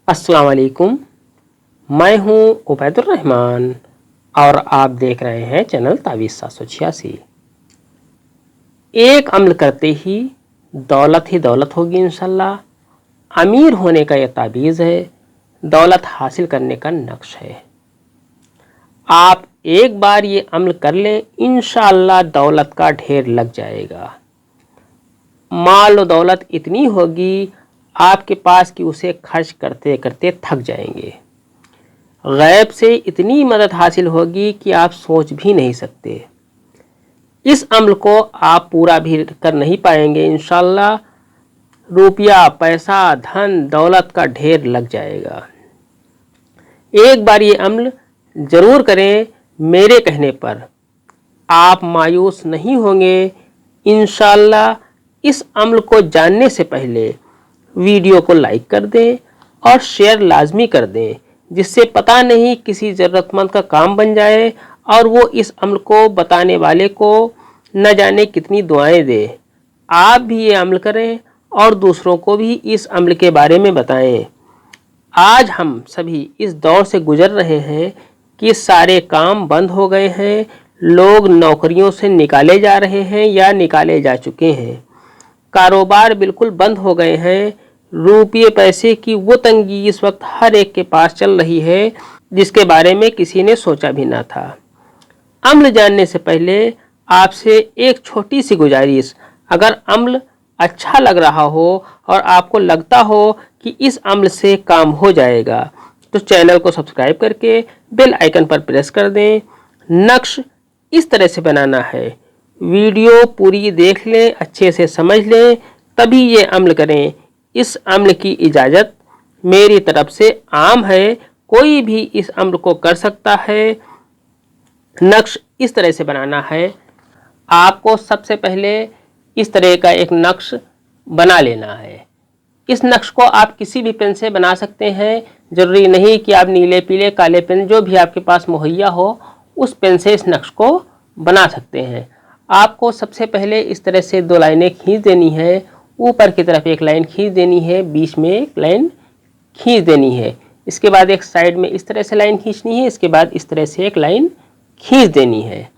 अस्सलाम वालेकुम। मैं हूं उबैदुर रहमान और आप देख रहे हैं चैनल तावीज़ 786। एक अमल करते ही दौलत होगी इंशाल्लाह। अमीर होने का यह ताबीज़ है, दौलत हासिल करने का नक्श है। आप एक बार ये अमल कर लें, इंशाल्लाह दौलत का ढेर लग जाएगा। माल और दौलत इतनी होगी आपके पास कि उसे खर्च करते करते थक जाएंगे। गैब से इतनी मदद हासिल होगी कि आप सोच भी नहीं सकते। इस अमल को आप पूरा भी कर नहीं पाएंगे, इंशाल्लाह रुपया, पैसा, धन दौलत का ढेर लग जाएगा। एक बार ये अमल ज़रूर करें, मेरे कहने पर आप मायूस नहीं होंगे इंशाल्लाह। इस अमल को जानने से पहले वीडियो को लाइक कर दें और शेयर लाजमी कर दें, जिससे पता नहीं किसी ज़रूरतमंद का काम बन जाए और वो इस अमल को बताने वाले को न जाने कितनी दुआएं दे। आप भी ये अमल करें और दूसरों को भी इस अमल के बारे में बताएं। आज हम सभी इस दौर से गुजर रहे हैं कि सारे काम बंद हो गए हैं, लोग नौकरियों से निकाले जा रहे हैं या निकाले जा चुके हैं, कारोबार बिल्कुल बंद हो गए हैं। रुपये पैसे की वो तंगी इस वक्त हर एक के पास चल रही है जिसके बारे में किसी ने सोचा भी ना था। अमल जानने से पहले आपसे एक छोटी सी गुजारिश, अगर अमल अच्छा लग रहा हो और आपको लगता हो कि इस अमल से काम हो जाएगा तो चैनल को सब्सक्राइब करके बेल आइकन पर प्रेस कर दें। नक्श इस तरह से बनाना है, वीडियो पूरी देख लें, अच्छे से समझ लें, तभी ये अमल करें। इस अमल की इजाज़त मेरी तरफ से आम है, कोई भी इस अमल को कर सकता है। नक्श इस तरह से बनाना है, आपको सबसे पहले इस तरह का एक नक्श बना लेना है। इस नक्श को आप किसी भी पेन से बना सकते हैं, ज़रूरी नहीं कि आप नीले पीले काले पेन जो भी आपके पास मुहैया हो उस पेन से इस नक्श को बना सकते हैं। आपको सबसे पहले इस तरह से दो लाइनें खींच देनी है, ऊपर की तरफ एक लाइन खींच देनी है, बीच में एक लाइन खींच देनी है, इसके बाद एक साइड में इस तरह से लाइन खींचनी है, इसके बाद इस तरह से एक लाइन खींच देनी है।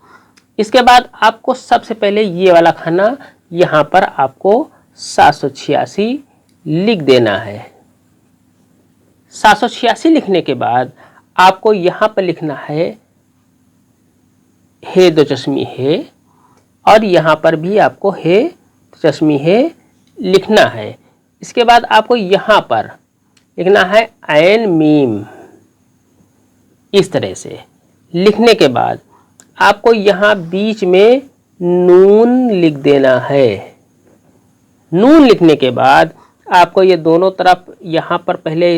इसके बाद आपको सबसे पहले ये वाला खाना यहाँ पर आपको 786 लिख देना है। 786 लिखने के बाद आपको यहाँ पर लिखना है हे दो चश्मी है, और यहाँ पर भी आपको हे चश्मी है लिखना है। इसके बाद आपको यहाँ पर लिखना है ऐन मीम। इस तरह से लिखने के बाद आपको यहाँ बीच में नून लिख देना है। नून लिखने के बाद आपको ये दोनों तरफ यहाँ पर पहले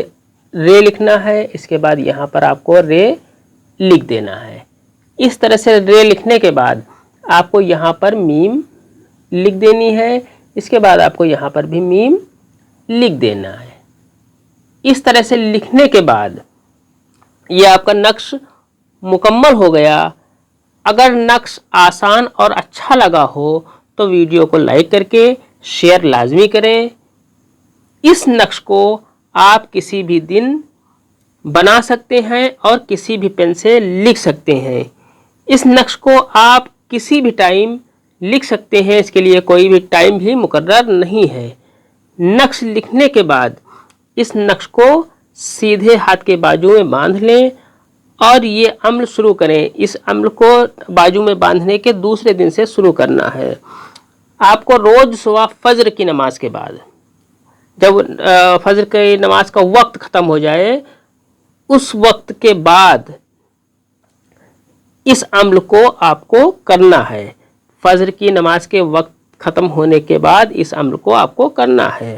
रे लिखना है, इसके बाद यहाँ पर आपको रे लिख देना है। इस तरह से रे लिखने के बाद आपको यहाँ पर मीम लिख देनी है, इसके बाद आपको यहाँ पर भी मीम लिख देना है। इस तरह से लिखने के बाद ये आपका नक्श मुकम्मल हो गया। अगर नक्श आसान और अच्छा लगा हो तो वीडियो को लाइक करके शेयर लाजमी करें। इस नक्श को आप किसी भी दिन बना सकते हैं और किसी भी पेन से लिख सकते हैं। इस नक्श को आप किसी भी टाइम लिख सकते हैं, इसके लिए कोई भी टाइम भी मुकर्रर नहीं है। नक्श लिखने के बाद इस नक्श को सीधे हाथ के बाजू में बांध लें और ये अमल शुरू करें। इस अमल को बाजू में बांधने के दूसरे दिन से शुरू करना है। आपको रोज़ सुबह फजर की नमाज के बाद, जब फजर की नमाज का वक्त ख़त्म हो जाए, उस वक्त के बाद इस अमल को आपको करना है। फजर की नमाज के वक्त ख़त्म होने के बाद इस अमल को आपको करना है।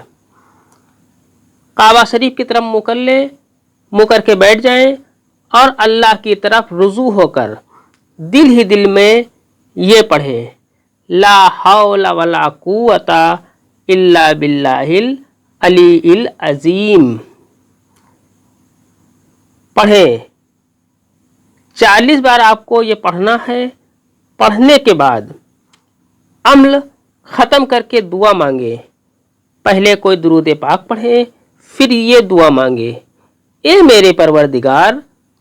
काबा शरीफ की तरफ मुँह कर लें, मुँह करके बैठ जाएं और अल्लाह की तरफ रुजू होकर दिल ही दिल में ये पढ़ें, ला हौला वला कुव्वता इल्ला बिल्लाहिल अलीइल अजीम। पढ़ें 40 बार आपको ये पढ़ना है। पढ़ने के बाद अमल ख़त्म करके दुआ मांगे। पहले कोई दुरूद पाक पढ़े, फिर ये दुआ मांगे, اے میرے پروردگار،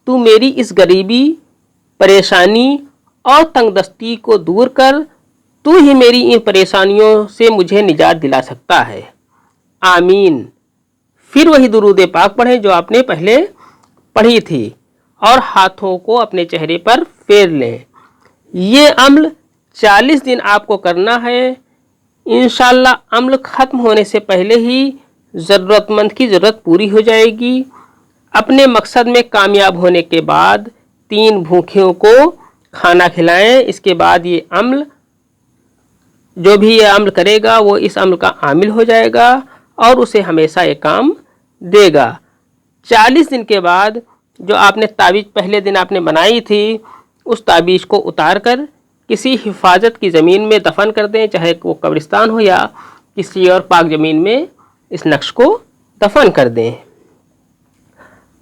تو میری اس غریبی، پریشانی اور تنگ دستی کو دور کر، تو ہی میری ان پریشانیوں سے مجھے نجات دلا سکتا ہے، آمین۔ پھر وہی درود پاک پڑھیں جو آپ نے پہلے پڑھی تھی اور ہاتھوں کو اپنے چہرے پر پھیر لیں۔ یہ عمل 40 دن آپ کو کرنا ہے۔ انشاءاللہ عمل ختم ہونے سے پہلے ہی ضرورت مند کی ضرورت پوری ہو جائے گی۔ اپنے مقصد میں کامیاب ہونے کے بعد 3 بھوکھوں کو کھانا کھلائیں۔ اس کے بعد یہ عمل، جو بھی یہ عمل کرے گا وہ اس عمل کا عامل ہو جائے گا اور اسے ہمیشہ یہ کام دے گا۔ 40 دن کے بعد جو آپ نے تعویذ پہلے دن آپ نے بنائی تھی، اس تعویذ کو اتار کر کسی حفاظت کی زمین میں دفن کر دیں، چاہے وہ قبرستان ہو یا کسی اور پاک زمین میں اس نقش کو دفن کر دیں۔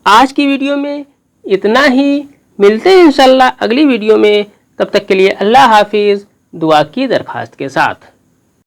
آج کی ویڈیو میں اتنا ہی، ملتے ہیں انشاءاللہ اگلی ویڈیو میں، تب تک کے لیے اللہ حافظ، دعا کی درخواست کے ساتھ۔